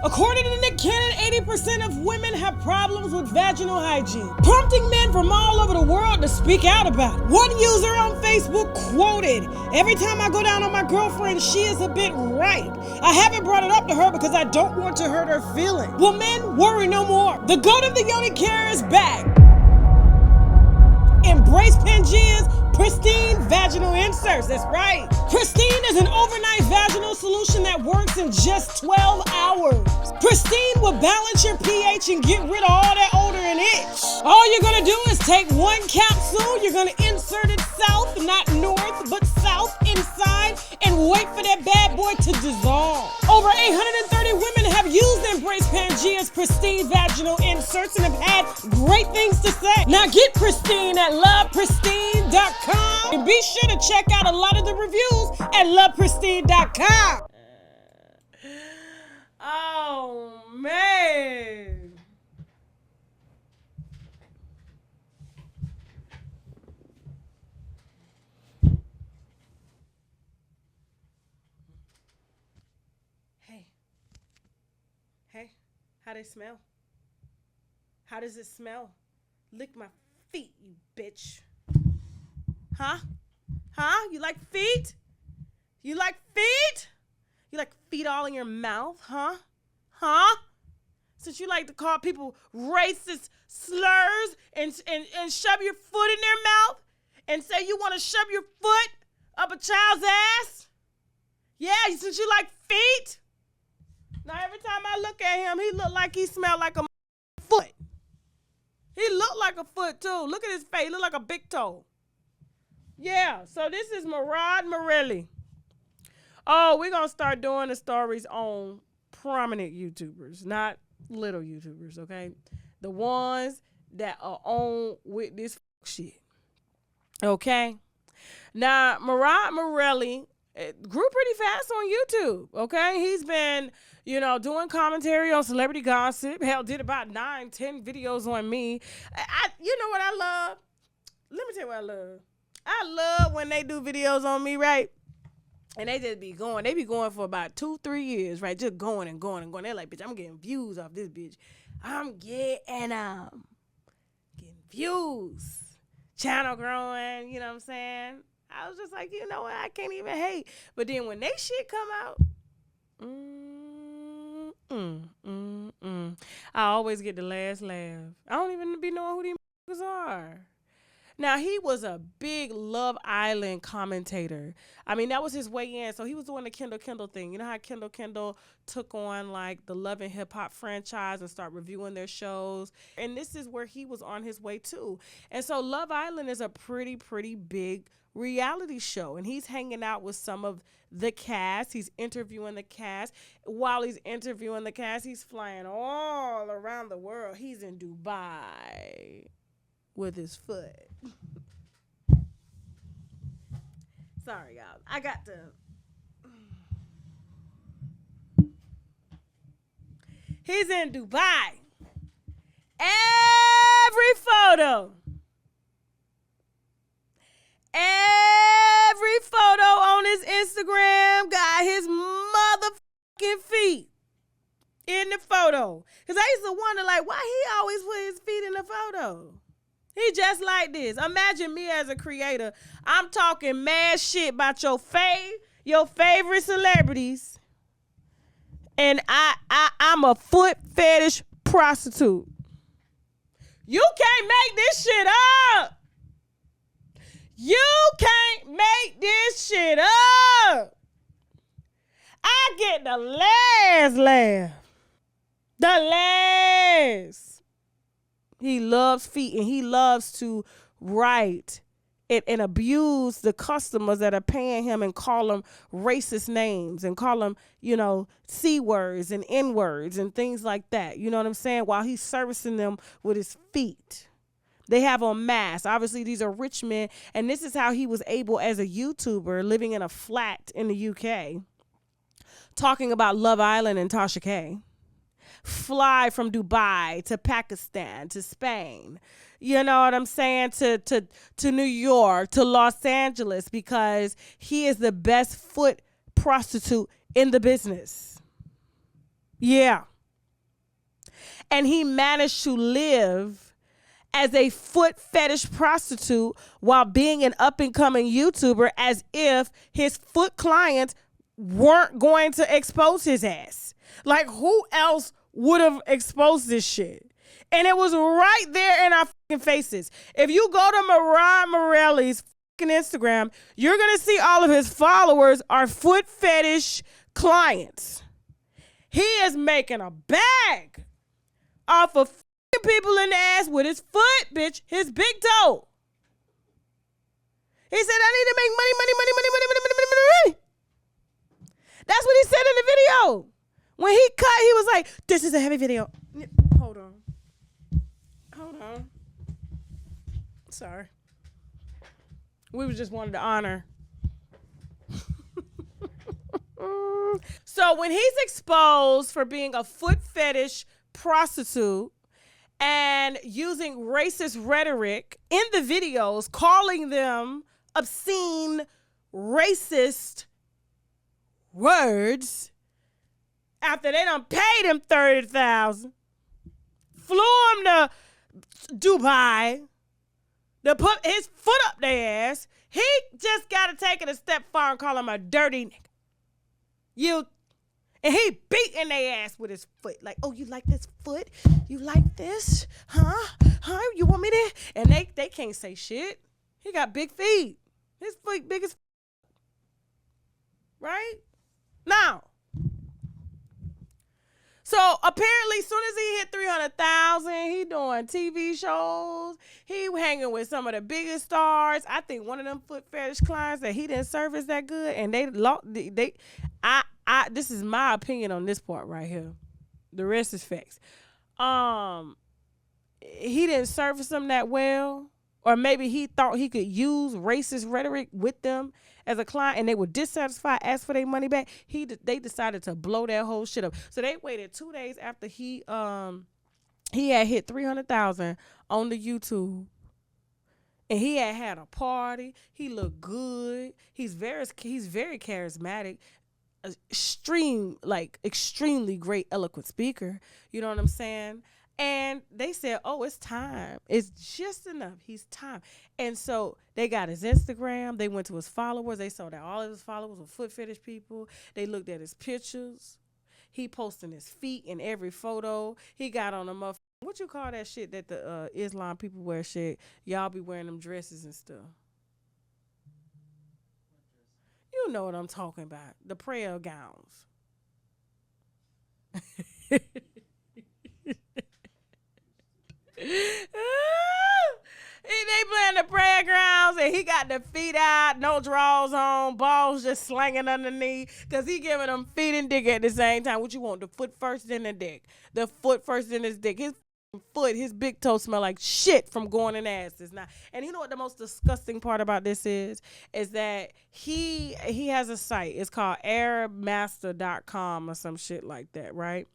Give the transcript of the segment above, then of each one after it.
According to Nick Cannon, 80% of women have problems with vaginal hygiene, prompting men from all over the world to speak out about it. One user on Facebook quoted, "Every time I go down on my girlfriend, she is a bit ripe. I haven't brought it up to her because I don't want to hurt her feelings." Well, men, worry no more. The goat of the yoni care is back. Embrace Pangea's Pristine Vaginal Inserts. That's right. Pristine is an overnight vaginal solution that works in just 12 hours. Pristine will balance your pH and get rid of all that odor and itch. All you're going to do is take one capsule. You're going to insert it south, not north, but south inside, and wait for that bad boy to dissolve. Over 830 women have used Embrace Pangea's Pristine Vaginal Inserts and have had great things to say. Now get Pristine at lovepristine.com and be sure to check out a lot of the reviews at lovepristine.com. Oh, man. Hey, how they smell? How does it smell? Lick my feet, you bitch. Huh? You like feet? You like feet? You like feet all in your mouth, huh? Since you like to call people racist slurs and shove your foot in their mouth and say you want to shove your foot up a child's ass? Yeah, since you like feet? Now every time I look at him, he look like he smell like a foot. He look like a foot too. Look at his face. He look like a big toe. Yeah, so this is Murad Merali. Oh, we're going to start doing the stories on prominent YouTubers, not little YouTubers, okay? The ones that are on with this shit, okay? Now, Murad Merali grew pretty fast on YouTube, okay? He's been, doing commentary on celebrity gossip. Hell, did about 9-10 videos on me. You know what I love? Let me tell you what I love. I love when they do videos on me, right? And they just be going. They be going for about 2-3 years, right? Just going and going and going. They're like, bitch, I'm getting views off this bitch. I'm getting views. Channel growing, you know what I'm saying? I was just like, you know what? I can't even hate. But then when they shit come out, I always get the last laugh. I don't even be knowing who these are. Now, he was a big Love Island commentator. I mean, that was his way in. So he was doing the Kendall thing. You know how Kendall took on like the Love and Hip Hop franchise and start reviewing their shows. And this is where he was on his way too. And so Love Island is a pretty big reality show. And he's hanging out with some of the cast. He's interviewing the cast. While he's interviewing the cast, he's flying all around the world. He's in Dubai with his foot. Sorry, y'all. I got to. He's in Dubai. Every photo on his Instagram got his motherfucking feet in the photo. Because I used to wonder, like, why he always put his feet in the photo? He just like this. Imagine me as a creator. I'm talking mad shit about your favorite celebrities. And I'm a foot fetish prostitute. You can't make this shit up. You can't make this shit up. I get the last laugh. The last. He loves feet, and he loves to write and abuse the customers that are paying him and call them racist names and call them, C words and N words and things like that. You know what I'm saying? While he's servicing them with his feet. They have on masks. Obviously, these are rich men, and this is how he was able, as a YouTuber living in a flat in the UK, talking about Love Island and Tasha K. Fly from Dubai to Pakistan to Spain, you know what I'm saying, to New York, to Los Angeles, because he is the best foot prostitute in the business. Yeah. And he managed to live as a foot fetish prostitute while being an up-and-coming YouTuber, as if his foot clients weren't going to expose his ass. Like, who else would have exposed this shit? And it was right there in our fucking faces. If you go to Murad Merali's fucking Instagram, you're going to see all of his followers are foot fetish clients. He is making a bag off of fucking people in the ass with his foot, bitch, his big toe. He said, I need to make money. That's what he said in the video. When he cut, he was like, this is a heavy video. Hold on. Sorry. We just wanted to honor. So when he's exposed for being a foot fetish prostitute and using racist rhetoric in the videos, calling them obscene, racist words, after they done paid him $30,000, flew him to Dubai to put his foot up their ass, he just got to take it a step far and call him a dirty nigga. And he beating their ass with his foot. Like, oh, you like this foot? You like this? Huh? You want me to? And they can't say shit. He got big feet. His foot big as right? Now, so apparently, as soon as he hit 300,000, he doing TV shows. He hanging with some of the biggest stars. I think one of them foot fetish clients that he didn't service that good, and this is my opinion on this part right here. The rest is facts. He didn't service them that well, or maybe he thought he could use racist rhetoric with them as a client, and they were dissatisfied, asked for their money back. They decided to blow that whole shit up. So they waited 2 days after he had hit 300,000 on the YouTube, and he had a party. He looked good. He's very charismatic, extremely great, eloquent speaker. You know what I'm saying? And they said, oh, it's time. It's just enough. He's time. And so they got his Instagram. They went to his followers. They saw that all of his followers were foot fetish people. They looked at his pictures. He posting his feet in every photo. He got on a motherfucker. What you call that shit that the Islam people wear shit? Y'all be wearing them dresses and stuff. You know what I'm talking about. The prayer gowns. They playing the prayer grounds, and he got the feet out, no drawers on, balls just slanging underneath, because he giving them feet and dick at the same time. What you want, the foot first, then the dick? The foot first, then his dick. His foot, his big toe smell like shit from going in asses now. And you know what the most disgusting part about this is that he has a site. It's called arabmaster.com or some shit like that, right?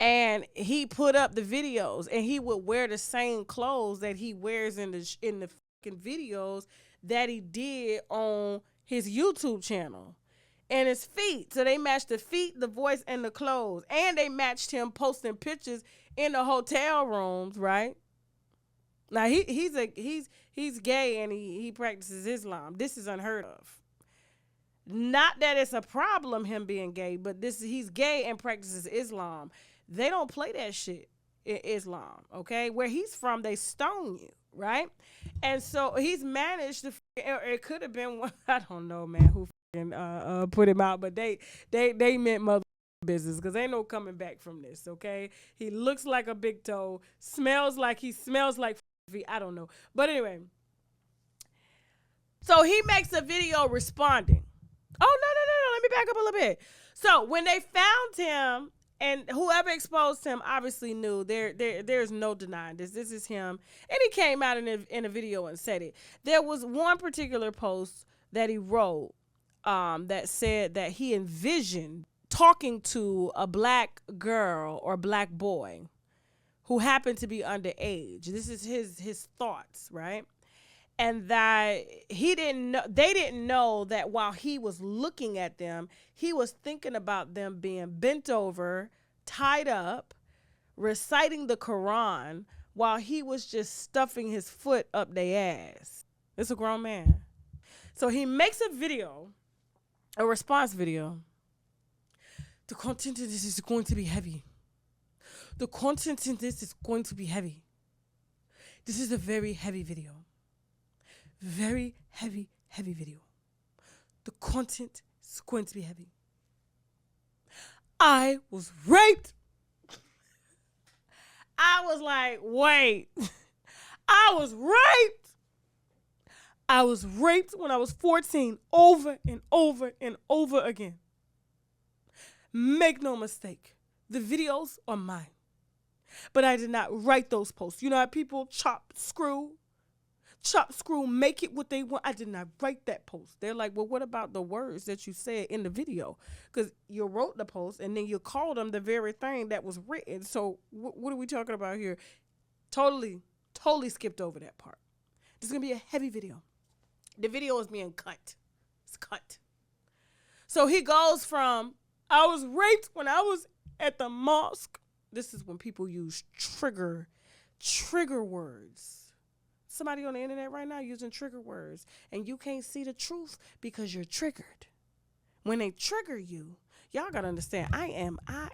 And he put up the videos, and he would wear the same clothes that he wears in the fucking videos that he did on his YouTube channel. And his feet. So they matched the feet, the voice, and the clothes. And they matched him posting pictures in the hotel rooms, right? Now he's gay, and he practices Islam. This is unheard of. Not that it's a problem him being gay, but he's gay and practices Islam. They don't play that shit in Islam, okay? Where he's from, they stone you, right? And so he's managed to. It could have been one. I don't know, man, who put him out, but they meant mother business, because ain't no coming back from this, okay? He looks like a big toe, smells like feet. I don't know, but anyway. So he makes a video responding. Oh no! Let me back up a little bit. So when they found him. And whoever exposed him obviously knew there's no denying this. This is him. And he came out in a video and said it. There was one particular post that he wrote that said that he envisioned talking to a black girl or black boy who happened to be underage. This is his thoughts, right? And that they didn't know that while he was looking at them, he was thinking about them being bent over, tied up, reciting the Quran while he was just stuffing his foot up their ass. It's a grown man. So he makes a video, a response video. The content of this is going to be heavy. The content in this is going to be heavy. This is a very heavy video. Very heavy video. The content is going to be heavy. I was raped. I was like, wait. I was raped. I was raped when I was 14 over and over and over again. Make no mistake. The videos are mine. But I did not write those posts. You know how people chop, screw, make it what they want. I did not write that post. They're like, well, what about the words that you said in the video? Because you wrote the post and then you called them the very thing that was written. So what are we talking about here? Totally skipped over that part. This is going to be a heavy video. The video is being cut. It's cut. So he goes from, I was raped when I was at the mosque. This is when people use trigger words. Somebody on the internet right now using trigger words. And you can't see the truth because you're triggered. When they trigger you, y'all got to understand, I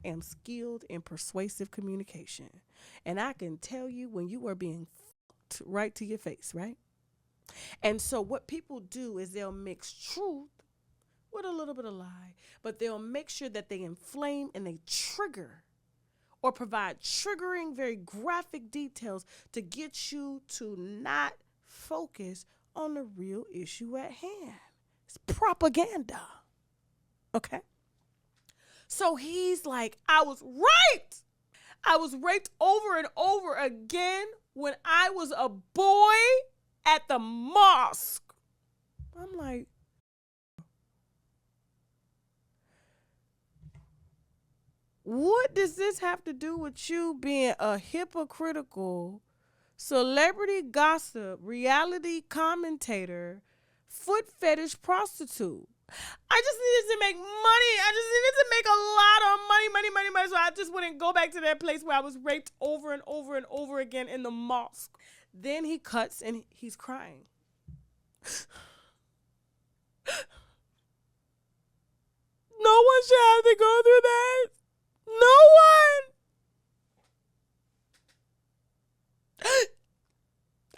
am skilled in persuasive communication. And I can tell you when you are being fucked right to your face, right? And so what people do is they'll mix truth with a little bit of lie, but they'll make sure that they inflame and they trigger or provide triggering, very graphic details to get you to not focus on the real issue at hand. It's propaganda. Okay? So he's like, I was raped. I was raped over and over again when I was a boy at the mosque. I'm like, what does this have to do with you being a hypocritical celebrity gossip, reality commentator, foot fetish prostitute? I just needed to make money. I just needed to make a lot of money. So I just wouldn't go back to that place where I was raped over and over and over again in the mosque. Then he cuts and he's crying. No one should have to go through that. No one.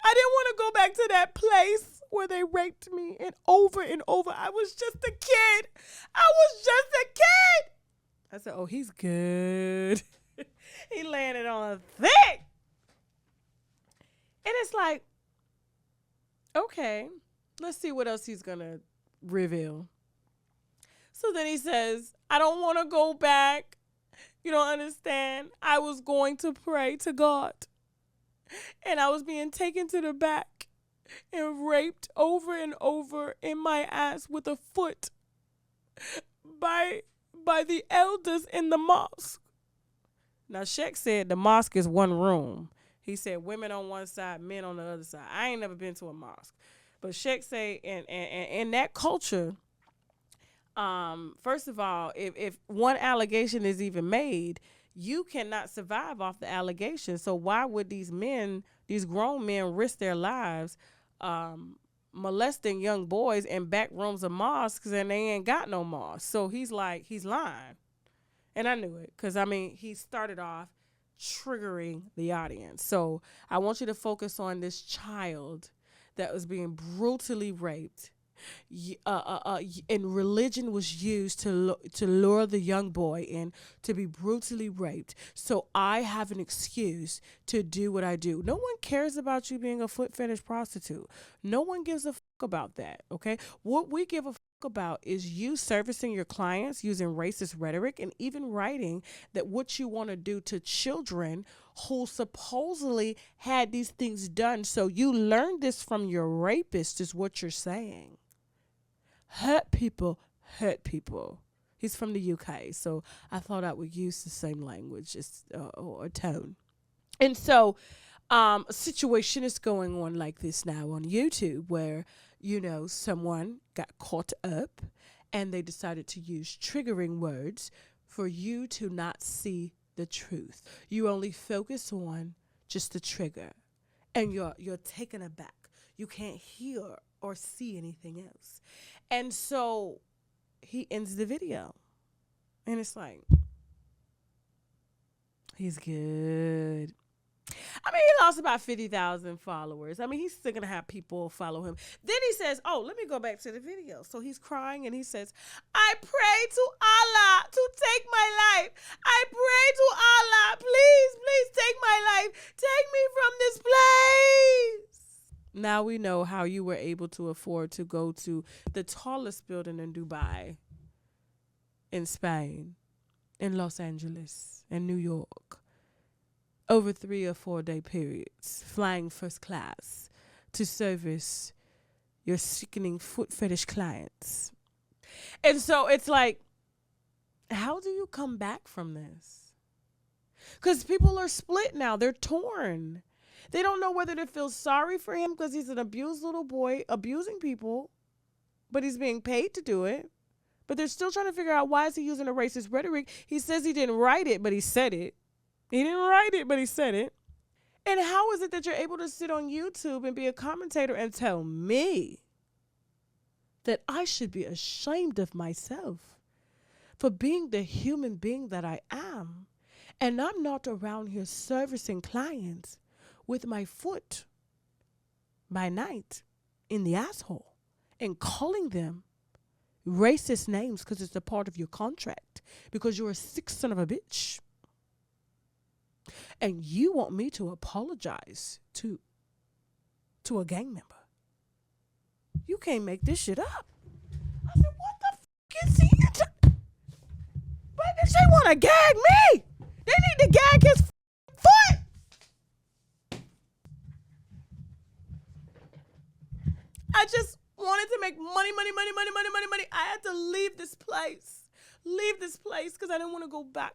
I didn't want to go back to that place where they raped me and over and over. I was just a kid. I said, oh, he's good. He landed on thick. And it's like, okay, let's see what else he's going to reveal. So then he says, I don't want to go back. You don't understand. I was going to pray to God. And I was being taken to the back and raped over and over in my ass with a foot by the elders in the mosque. Now, Sheikh said the mosque is one room. He said women on one side, men on the other side. I ain't never been to a mosque. But Sheikh say in that culture, first of all, if one allegation is even made, you cannot survive off the allegation. So why would these grown men risk their lives molesting young boys in back rooms of mosques and they ain't got no mosque? So he's like, he's lying. And I knew it because, I mean, he started off triggering the audience. So I want you to focus on this child that was being brutally raped. And religion was used to lure the young boy in to be brutally raped. So I have an excuse to do what I do. No one cares about you being a foot fetish prostitute. No one gives a fuck about that, okay? What we give a fuck about is you servicing your clients using racist rhetoric and even writing that what you want to do to children who supposedly had these things done. So you learned this from your rapist is what you're saying. Hurt people. He's from the UK, so I thought I would use the same language or tone. And so a situation is going on like this now on YouTube where, you know, someone got caught up and they decided to use triggering words for you to not see the truth. You only focus on just the trigger, and you're taken aback. You can't hear or see anything else. And so he ends the video. And it's like, he's good. I mean, he lost about 50,000 followers. I mean, he's still going to have people follow him. Then he says, oh, let me go back to the video. So he's crying and he says, I pray to Allah to take my life. I pray to Allah, please take my life. Take me from this place. Now we know how you were able to afford to go to the tallest building in Dubai, in Spain, in Los Angeles, in New York, over 3 or 4 day periods, flying first class to service your sickening foot fetish clients. And so it's like, how do you come back from this? Because people are split now. They're torn. They don't know whether to feel sorry for him because he's an abused little boy abusing people, but he's being paid to do it. But they're still trying to figure out, why is he using a racist rhetoric? He says he didn't write it, but he said it. He didn't write it, but he said it. And how is it that you're able to sit on YouTube and be a commentator and tell me that I should be ashamed of myself for being the human being that I am, and I'm not around here servicing clients with my foot by night in the asshole and calling them racist names because it's a part of your contract, because you're a sick son of a bitch. And you want me to apologize to a gang member. You can't make this shit up. I said, what the fuck is he into? But bitch, they want to gag me. They need to gag his foot. I just wanted to make money. I had to leave this place because I didn't want to go back